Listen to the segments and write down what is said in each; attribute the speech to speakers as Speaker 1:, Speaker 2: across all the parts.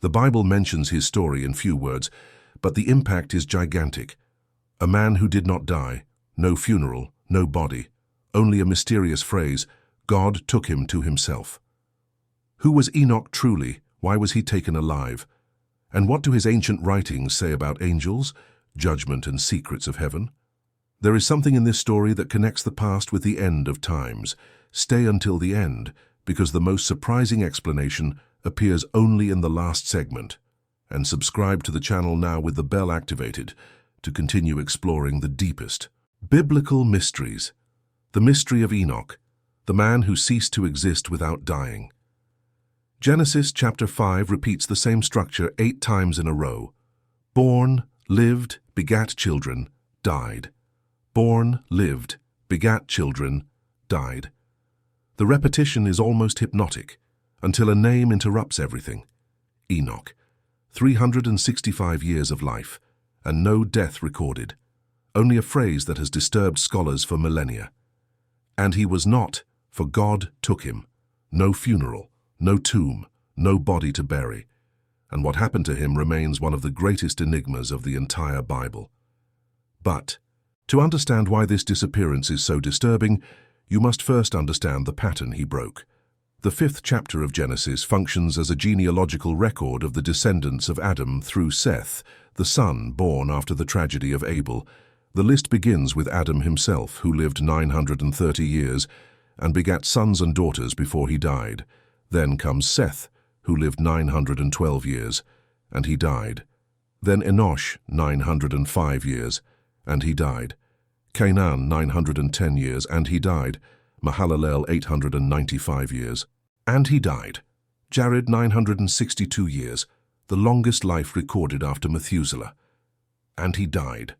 Speaker 1: The Bible mentions his story in few words, but the impact is gigantic. A man who did not die, no funeral, no body, only a mysterious phrase, God took him to himself. Who was Enoch truly? Why was he taken alive? And what do his ancient writings say about angels, judgment and secrets of heaven? There is something in this story that connects the past with the end of times. Stay until the end, because the most surprising explanation appears only in the last segment. And subscribe to the channel now with the bell activated to continue exploring the deepest biblical mysteries. The mystery of Enoch, the man who ceased to exist without dying. Genesis chapter 5 repeats the same structure 8 times in a row. Born, lived, begat children, died. Born, lived, begat children, died. The repetition is almost hypnotic, until a name interrupts everything. Enoch. 365 years of life, and no death recorded. Only a phrase that has disturbed scholars for millennia. And he was not, for God took him. No funeral, no tomb, no body to bury. And what happened to him remains one of the greatest enigmas of the entire Bible. But, to understand why this disappearance is so disturbing, you must first understand the pattern he broke. The 5th chapter of Genesis functions as a genealogical record of the descendants of Adam through Seth, the son born after the tragedy of Abel. The list begins with Adam himself, who lived 930 years and begat sons and daughters before he died. Then comes Seth, who lived 912 years, and he died. Then Enosh, 905 years, and he died. Canaan, 910 years, and he died. Mahalalel, 895 years, and he died. Jared, 962 years, the longest life recorded after Methuselah, and he died.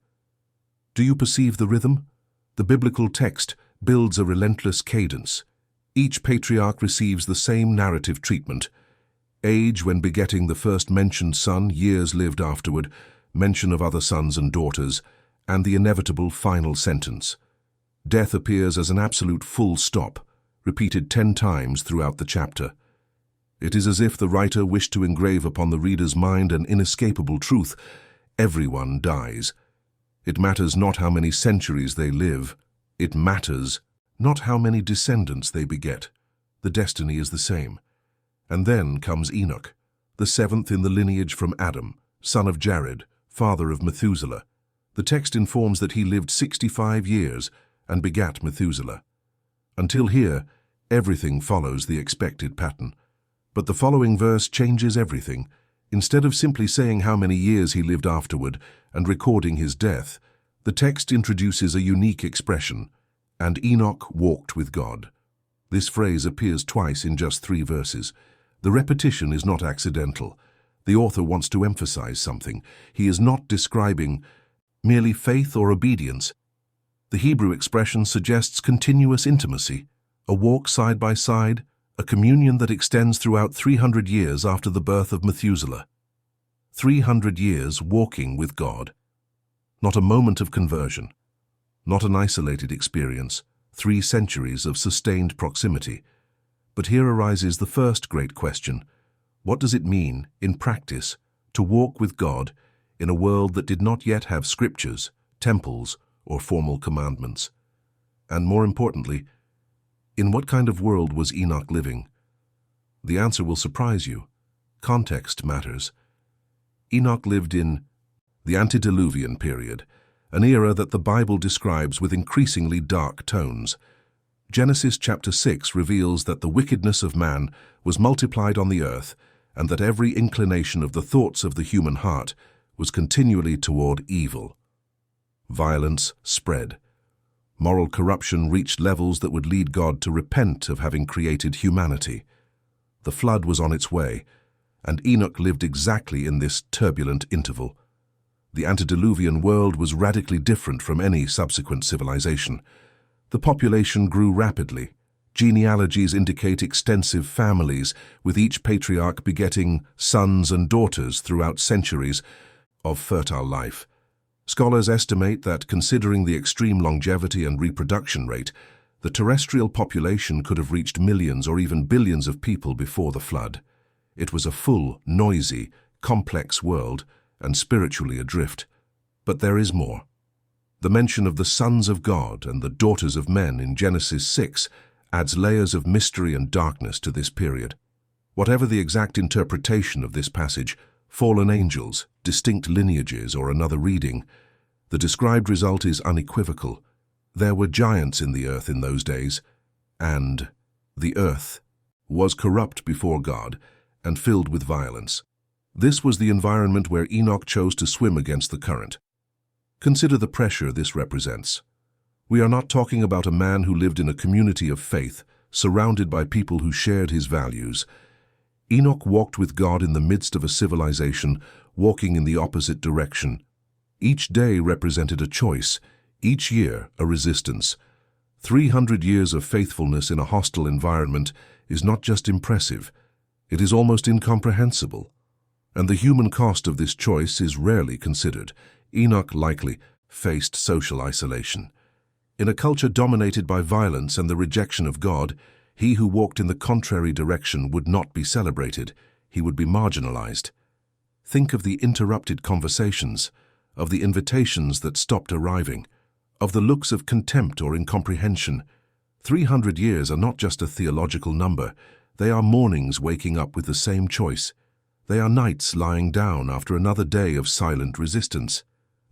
Speaker 1: Do you perceive the rhythm? The biblical text builds a relentless cadence. Each patriarch receives the same narrative treatment. Age when begetting the first mentioned son, years lived afterward, mention of other sons and daughters, and the inevitable final sentence. Death appears as an absolute full stop, repeated 10 times throughout the chapter. It is as if the writer wished to engrave upon the reader's mind an inescapable truth: everyone dies. It matters not how many centuries they live. It matters not how many descendants they beget. The destiny is the same. And then comes Enoch, the 7th in the lineage from Adam, son of Jared, father of Methuselah. The text informs that he lived 65 years and begat Methuselah. Until here, everything follows the expected pattern. But the following verse changes everything. Instead of simply saying how many years he lived afterward and recording his death, the text introduces a unique expression: and Enoch walked with God. This phrase appears twice in just 3 verses. The repetition is not accidental. The author wants to emphasize something. He is not describing merely faith or obedience. The Hebrew expression suggests continuous intimacy, a walk side by side, a communion that extends throughout 300 years after the birth of Methuselah. 300 years walking with God. Not a moment of conversion. Not an isolated experience. 3 centuries of sustained proximity. But here arises the first great question. What does it mean, in practice, to walk with God in a world that did not yet have scriptures, temples, or formal commandments? And more importantly, in what kind of world was Enoch living? The answer will surprise you. Context matters. Enoch lived in the antediluvian period, an era that the Bible describes with increasingly dark tones. Genesis chapter 6 reveals that the wickedness of man was multiplied on the earth, and that every inclination of the thoughts of the human heart was continually toward evil. Violence spread. Moral corruption reached levels that would lead God to repent of having created humanity. The flood was on its way, and Enoch lived exactly in this turbulent interval. The antediluvian world was radically different from any subsequent civilization. The population grew rapidly. Genealogies indicate extensive families, with each patriarch begetting sons and daughters throughout centuries of fertile life. Scholars estimate that, considering the extreme longevity and reproduction rate, the terrestrial population could have reached millions or even billions of people before the flood. It was a full, noisy, complex world, and spiritually adrift. But there is more. The mention of the sons of God and the daughters of men in Genesis 6 adds layers of mystery and darkness to this period. Whatever the exact interpretation of this passage, fallen angels, distinct lineages, or another reading, the described result is unequivocal. There were giants in the earth in those days, and the earth was corrupt before God and filled with violence. This was the environment where Enoch chose to swim against the current. Consider the pressure this represents. We are not talking about a man who lived in a community of faith, surrounded by people who shared his values. Enoch walked with God in the midst of a civilization, walking in the opposite direction. Each day represented a choice, each year a resistance. 300 years of faithfulness in a hostile environment is not just impressive, it is almost incomprehensible. And the human cost of this choice is rarely considered. Enoch likely faced social isolation. In a culture dominated by violence and the rejection of God, he who walked in the contrary direction would not be celebrated, he would be marginalized. Think of the interrupted conversations, of the invitations that stopped arriving, of the looks of contempt or incomprehension. 300 years are not just a theological number, they are mornings waking up with the same choice. They are nights lying down after another day of silent resistance.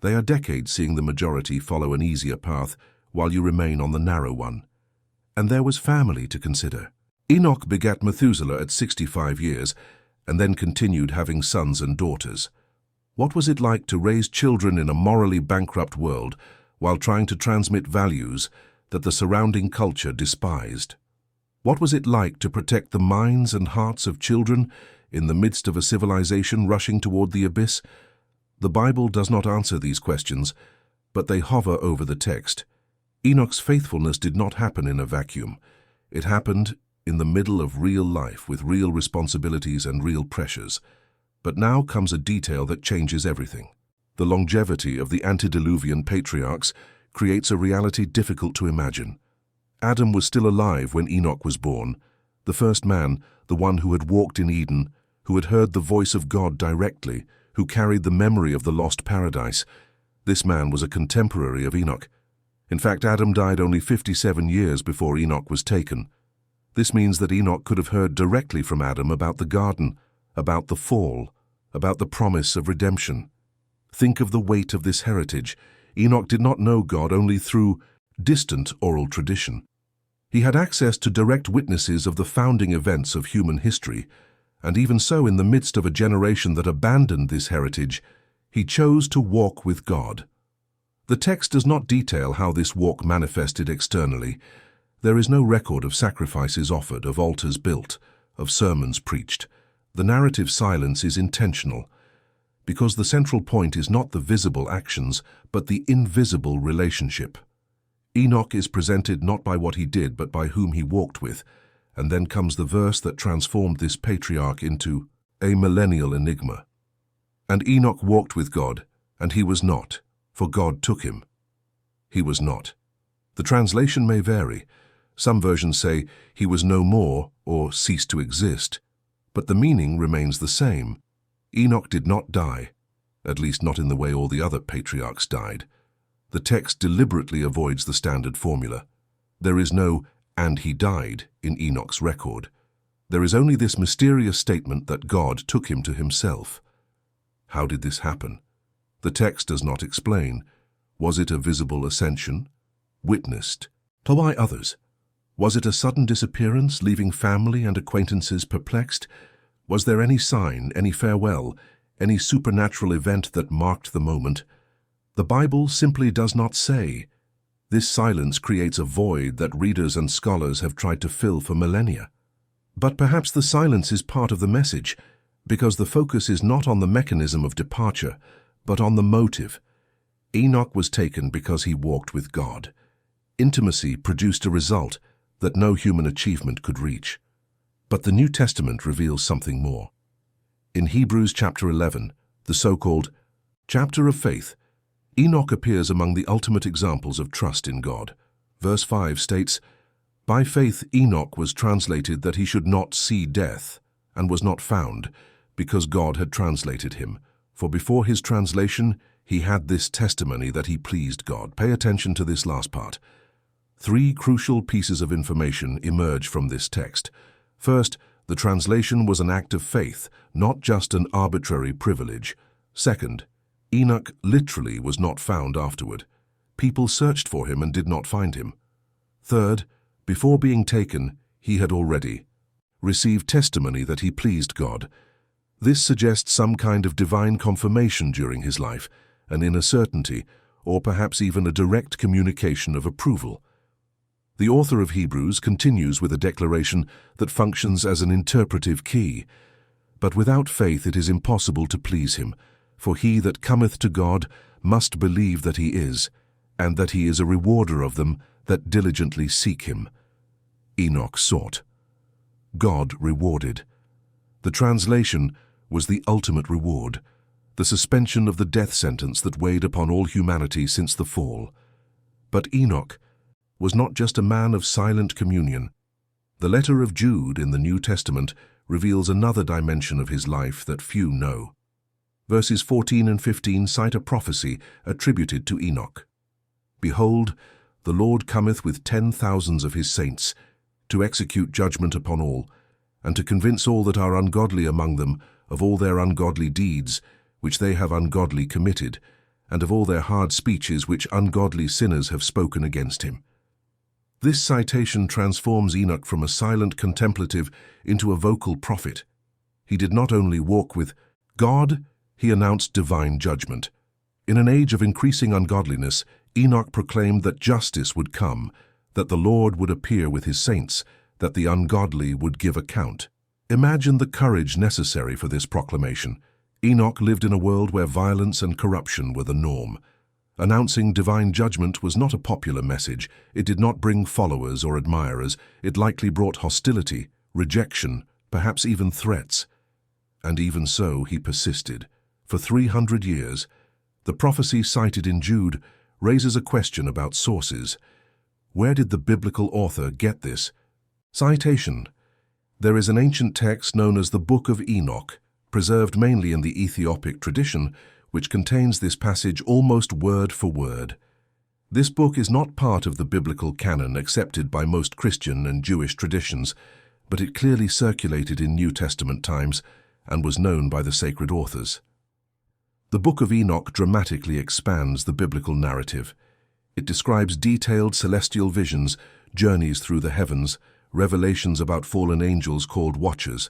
Speaker 1: They are decades seeing the majority follow an easier path while you remain on the narrow one. And there was family to consider. Enoch begat Methuselah at 65 years and then continued having sons and daughters. What was it like to raise children in a morally bankrupt world while trying to transmit values that the surrounding culture despised? What was it like to protect the minds and hearts of children in the midst of a civilization rushing toward the abyss? The Bible does not answer these questions, but they hover over the text. Enoch's faithfulness did not happen in a vacuum. It happened in the middle of real life with real responsibilities and real pressures. But now comes a detail that changes everything. The longevity of the antediluvian patriarchs creates a reality difficult to imagine. Adam was still alive when Enoch was born, the first man, the one who had walked in Eden, who had heard the voice of God directly, who carried the memory of the lost paradise. This man was a contemporary of Enoch. In fact, Adam died only 57 years before Enoch was taken. This means that Enoch could have heard directly from Adam about the garden, about the fall, about the promise of redemption. Think of the weight of this heritage. Enoch did not know God only through distant oral tradition. He had access to direct witnesses of the founding events of human history, and even so, in the midst of a generation that abandoned this heritage, he chose to walk with God. The text does not detail how this walk manifested externally. There is no record of sacrifices offered, of altars built, of sermons preached. The narrative silence is intentional, because the central point is not the visible actions, but the invisible relationship. Enoch is presented not by what he did, but by whom he walked with, and then comes the verse that transformed this patriarch into a millennial enigma. And Enoch walked with God, and he was not, for God took him. He was not. The translation may vary. Some versions say he was no more or ceased to exist, but the meaning remains the same. Enoch did not die, at least not in the way all the other patriarchs died. The text deliberately avoids the standard formula. There is no "and he died" in Enoch's record. There is only this mysterious statement that God took him to himself. How did this happen? The text does not explain. Was it a visible ascension? Witnessed? But why others? Was it a sudden disappearance, leaving family and acquaintances perplexed? Was there any sign, any farewell, any supernatural event that marked the moment? The Bible simply does not say. This silence creates a void that readers and scholars have tried to fill for millennia. But perhaps the silence is part of the message, because the focus is not on the mechanism of departure, but on the motive. Enoch was taken because he walked with God. Intimacy produced a result that no human achievement could reach. But the New Testament reveals something more. In Hebrews chapter 11, the so-called chapter of faith, Enoch appears among the ultimate examples of trust in God. Verse 5 states, "By faith Enoch was translated that he should not see death." and was not found, because God had translated him. For before his translation, he had this testimony that he pleased God. Pay attention to this last part. 3 crucial pieces of information emerge from this text. First, the translation was an act of faith, not just an arbitrary privilege. Second, Enoch literally was not found afterward. People searched for him and did not find him. Third, before being taken, he had already received testimony that he pleased God. This suggests some kind of divine confirmation during his life, an inner certainty, or perhaps even a direct communication of approval. The author of Hebrews continues with a declaration that functions as an interpretive key. But without faith it is impossible to please him, for he that cometh to God must believe that he is, and that he is a rewarder of them that diligently seek him. Enoch sought. God rewarded. The translation was the ultimate reward, the suspension of the death sentence that weighed upon all humanity since the fall. But Enoch was not just a man of silent communion. The letter of Jude in the New Testament reveals another dimension of his life that few know. Verses 14 and 15 cite a prophecy attributed to Enoch. Behold, the Lord cometh with 10,000s of his saints, to execute judgment upon all, and to convince all that are ungodly among them of all their ungodly deeds, which they have ungodly committed, and of all their hard speeches which ungodly sinners have spoken against him. This citation transforms Enoch from a silent contemplative into a vocal prophet. He did not only walk with God, he announced divine judgment. In an age of increasing ungodliness, Enoch proclaimed that justice would come, that the Lord would appear with his saints, that the ungodly would give account. Imagine the courage necessary for this proclamation. Enoch lived in a world where violence and corruption were the norm. Announcing divine judgment was not a popular message. It did not bring followers or admirers. It likely brought hostility, rejection, perhaps even threats. And even so, he persisted. For 300 years, the prophecy cited in Jude raises a question about sources. Where did the biblical author get this? Citation. There is an ancient text known as the Book of Enoch, preserved mainly in the Ethiopic tradition, which contains this passage almost word for word. This book is not part of the biblical canon accepted by most Christian and Jewish traditions, but it clearly circulated in New Testament times and was known by the sacred authors. The Book of Enoch dramatically expands the biblical narrative. It describes detailed celestial visions, journeys through the heavens, revelations about fallen angels called watchers,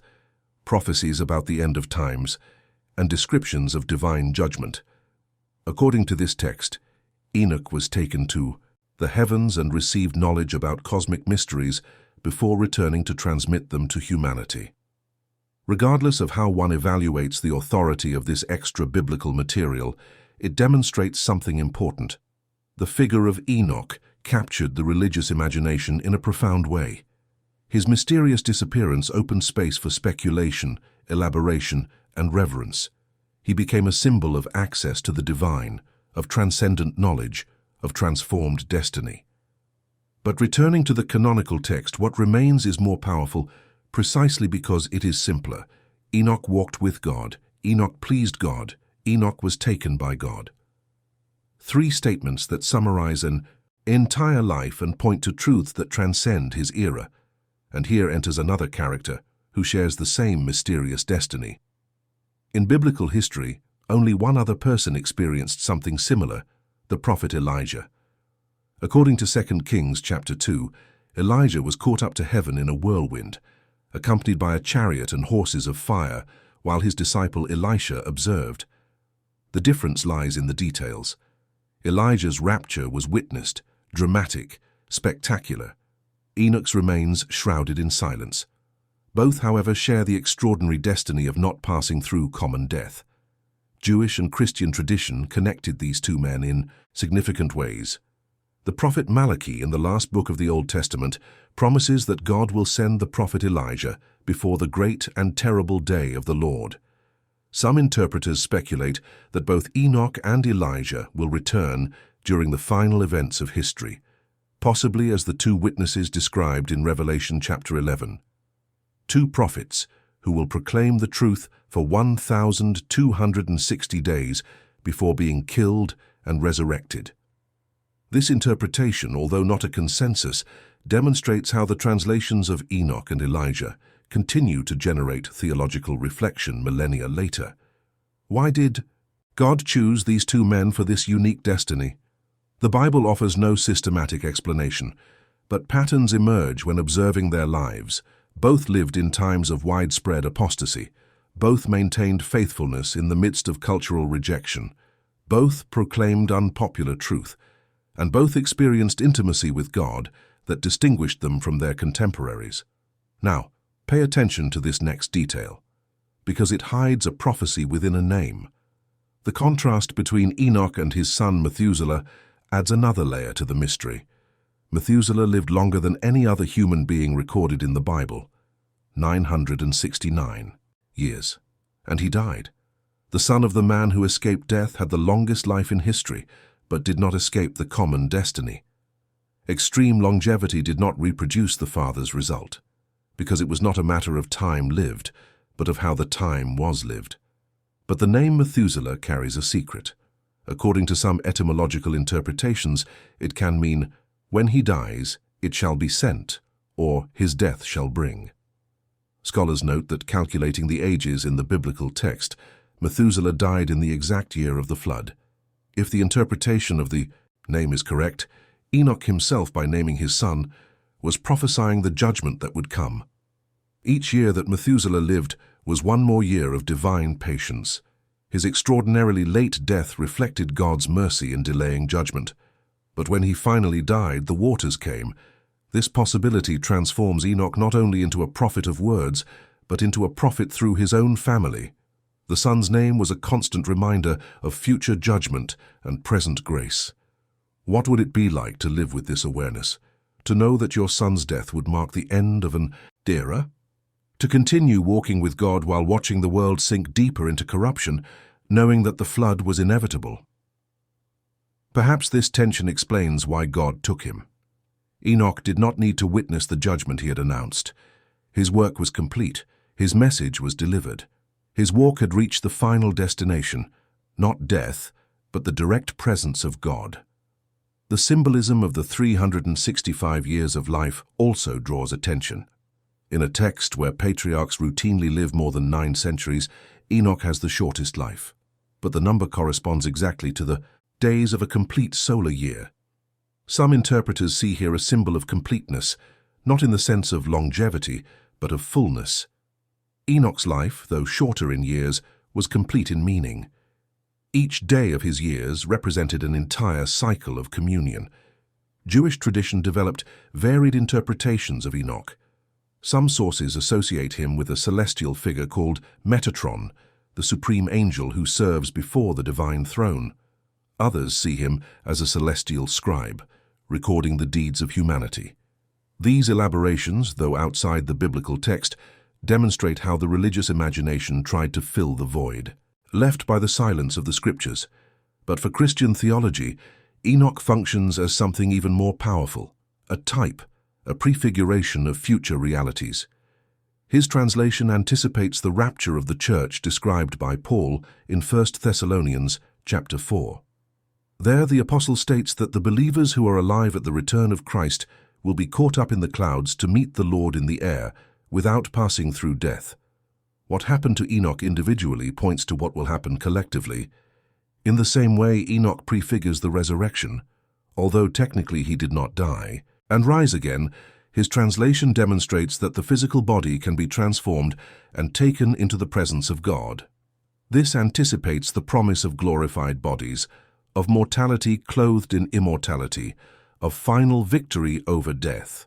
Speaker 1: prophecies about the end of times, and descriptions of divine judgment. According to this text, Enoch was taken to the heavens and received knowledge about cosmic mysteries before returning to transmit them to humanity. Regardless of how one evaluates the authority of this extra-biblical material, it demonstrates something important. The figure of Enoch captured the religious imagination in a profound way. His mysterious disappearance opened space for speculation, elaboration, and reverence. He became a symbol of access to the divine, of transcendent knowledge, of transformed destiny. But returning to the canonical text, what remains is more powerful precisely because it is simpler. Enoch walked with God. Enoch pleased God. Enoch was taken by God. 3 statements that summarize an entire life and point to truths that transcend his era. And here enters another character who shares the same mysterious destiny. In biblical history, only one other person experienced something similar, the prophet Elijah. According to 2 Kings chapter 2, Elijah was caught up to heaven in a whirlwind, accompanied by a chariot and horses of fire, while his disciple Elisha observed. The difference lies in the details. Elijah's rapture was witnessed, dramatic, spectacular. Enoch's remains shrouded in silence. Both, however, share the extraordinary destiny of not passing through common death. Jewish and Christian tradition connected these 2 men in significant ways. The prophet Malachi in the last book of the Old Testament promises that God will send the prophet Elijah before the great and terrible day of the Lord. Some interpreters speculate that both Enoch and Elijah will return during the final events of history, possibly as the 2 witnesses described in Revelation chapter 11. 2 prophets who will proclaim the truth for 1,260 days before being killed and resurrected. This interpretation, although not a consensus, demonstrates how the translations of Enoch and Elijah continue to generate theological reflection millennia later. Why did God choose these two men for this unique destiny? The Bible offers no systematic explanation, but patterns emerge when observing their lives. Both lived in times of widespread apostasy. Both maintained faithfulness in the midst of cultural rejection. Both proclaimed unpopular truth, and both experienced intimacy with God that distinguished them from their contemporaries. Now, pay attention to this next detail, because it hides a prophecy within a name. The contrast between Enoch and his son Methuselah adds another layer to the mystery. Methuselah lived longer than any other human being recorded in the Bible, 969 years, and he died. The son of the man who escaped death had the longest life in history, but did not escape the common destiny. Extreme longevity did not reproduce the father's result, because it was not a matter of time lived, but of how the time was lived. But the name Methuselah carries a secret. According to some etymological interpretations, it can mean, when he dies, it shall be sent, or his death shall bring. Scholars note that calculating the ages in the biblical text, Methuselah died in the exact year of the flood. If the interpretation of the name is correct, Enoch himself, by naming his son, was prophesying the judgment that would come. Each year that Methuselah lived was one more year of divine patience. His extraordinarily late death reflected God's mercy in delaying judgment. But when he finally died, the waters came. This possibility transforms Enoch not only into a prophet of words, but into a prophet through his own family. The son's name was a constant reminder of future judgment and present grace. What would it be like to live with this awareness? To know that your son's death would mark the end of an era? To continue walking with God while watching the world sink deeper into corruption, knowing that the flood was inevitable? Perhaps this tension explains why God took him. Enoch did not need to witness the judgment he had announced. His work was complete. His message was delivered. His walk had reached the final destination, not death, but the direct presence of God. The symbolism of the 365 years of life also draws attention. In a text where patriarchs routinely live more than 9 centuries, Enoch has the shortest life. But the number corresponds exactly to the days of a complete solar year. Some interpreters see here a symbol of completeness, not in the sense of longevity, but of fullness. Enoch's life, though shorter in years, was complete in meaning. Each day of his years represented an entire cycle of communion. Jewish tradition developed varied interpretations of Enoch. Some sources associate him with a celestial figure called Metatron, the supreme angel who serves before the divine throne. Others see him as a celestial scribe, recording the deeds of humanity. These elaborations, though outside the biblical text, demonstrate how the religious imagination tried to fill the void, left by the silence of the scriptures. But for Christian theology, Enoch functions as something even more powerful, a type, a prefiguration of future realities. His translation anticipates the rapture of the church described by Paul in 1 Thessalonians chapter 4. There the apostle states that the believers who are alive at the return of Christ will be caught up in the clouds to meet the Lord in the air, without passing through death. What happened to Enoch individually points to what will happen collectively. In the same way, Enoch prefigures the resurrection. Although technically he did not die and rise again, his translation demonstrates that the physical body can be transformed and taken into the presence of God. This anticipates the promise of glorified bodies, of mortality clothed in immortality, of final victory over death.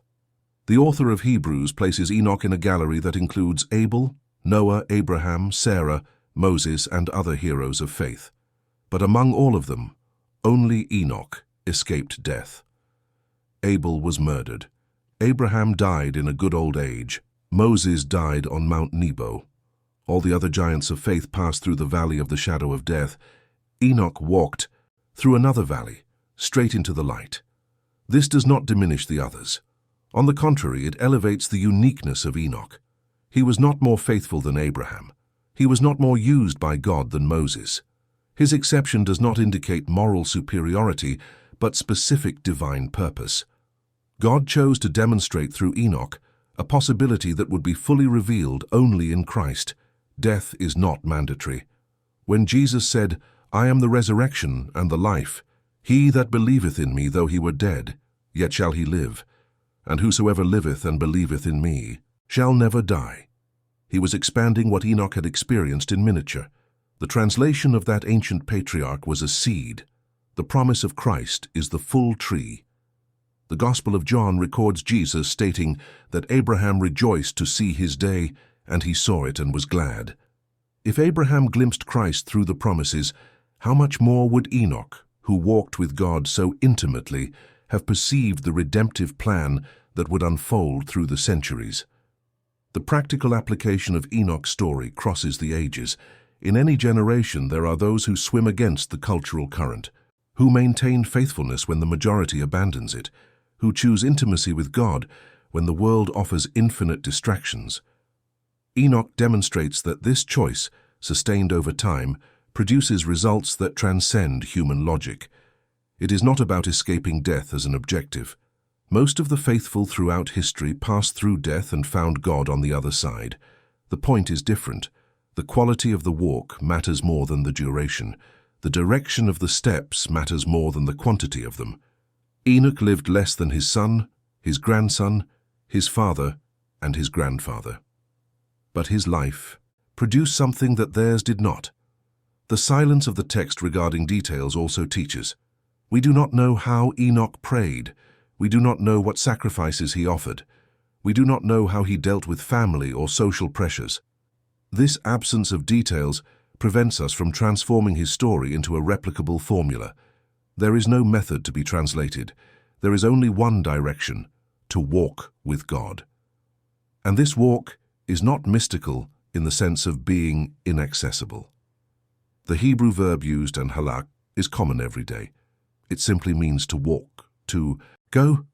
Speaker 1: The author of Hebrews places Enoch in a gallery that includes Abel, Noah, Abraham, Sarah, Moses, and other heroes of faith. But among all of them, only Enoch escaped death. Abel was murdered. Abraham died in a good old age. Moses died on Mount Nebo. All the other giants of faith passed through the valley of the shadow of death. Enoch walked through another valley, straight into the light. This does not diminish the others. On the contrary, it elevates the uniqueness of Enoch. He was not more faithful than Abraham. He was not more used by God than Moses. His exception does not indicate moral superiority, but specific divine purpose. God chose to demonstrate through Enoch a possibility that would be fully revealed only in Christ. Death is not mandatory. When Jesus said, "I am the resurrection and the life, he that believeth in me, though he were dead, yet shall he live, and whosoever liveth and believeth in me shall never die," he was expanding what Enoch had experienced in miniature. The translation of that ancient patriarch was a seed. The promise of Christ is the full tree. The Gospel of John records Jesus stating that Abraham rejoiced to see his day, and he saw it and was glad. If Abraham glimpsed Christ through the promises, how much more would Enoch, who walked with God so intimately, have perceived the redemptive plan that would unfold through the centuries? The practical application of Enoch's story crosses the ages. In any generation there are those who swim against the cultural current, who maintain faithfulness when the majority abandons it, who choose intimacy with God when the world offers infinite distractions. Enoch demonstrates that this choice, sustained over time, produces results that transcend human logic. It is not about escaping death as an objective. Most of the faithful throughout history passed through death and found God on the other side. The point is different. The quality of the walk matters more than the duration. The direction of the steps matters more than the quantity of them. Enoch lived less than his son, his grandson, his father, and his grandfather. But his life produced something that theirs did not. The silence of the text regarding details also teaches. We do not know how Enoch prayed. We do not know what sacrifices he offered. We do not know how he dealt with family or social pressures. This absence of details prevents us from transforming his story into a replicable formula. There is no method to be translated. There is only one direction: to walk with God. And this walk is not mystical in the sense of being inaccessible. The Hebrew verb used in halak is common every day. It simply means to walk, to go.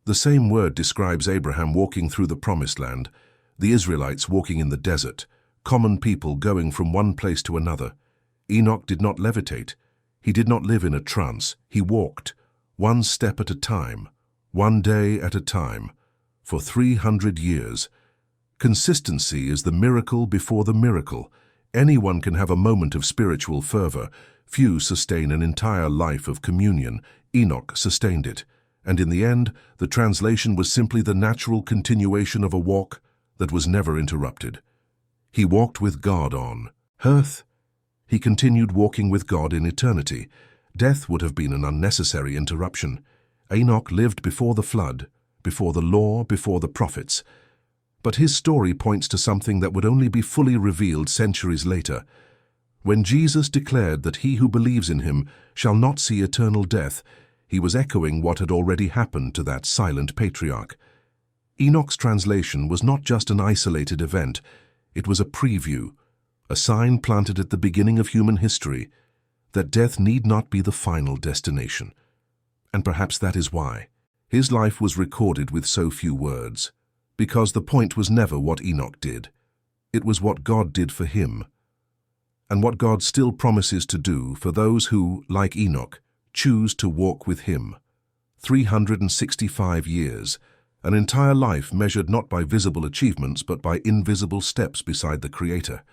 Speaker 1: The same word describes Abraham walking through the Promised Land, the Israelites walking in the desert, common people going from one place to another. Enoch did not levitate. He did not live in a trance. He walked, one step at a time, one day at a time, for 300 years. Consistency is the miracle before the miracle. Anyone can have a moment of spiritual fervor. Few sustain an entire life of communion. Enoch sustained it. And in the end, the translation was simply the natural continuation of a walk that was never interrupted. He walked with God on earth. He continued walking with God in eternity. Death would have been an unnecessary interruption. Enoch lived before the flood, before the law, before the prophets. But his story points to something that would only be fully revealed centuries later. When Jesus declared that he who believes in him shall not see eternal death, he was echoing what had already happened to that silent patriarch. Enoch's translation was not just an isolated event. It was a preview, a sign planted at the beginning of human history that death need not be the final destination. And perhaps that is why his life was recorded with so few words, because the point was never what Enoch did. It was what God did for him, and what God still promises to do for those who, like Enoch, choose to walk with him. 365 years, an entire life measured not by visible achievements but by invisible steps beside the Creator.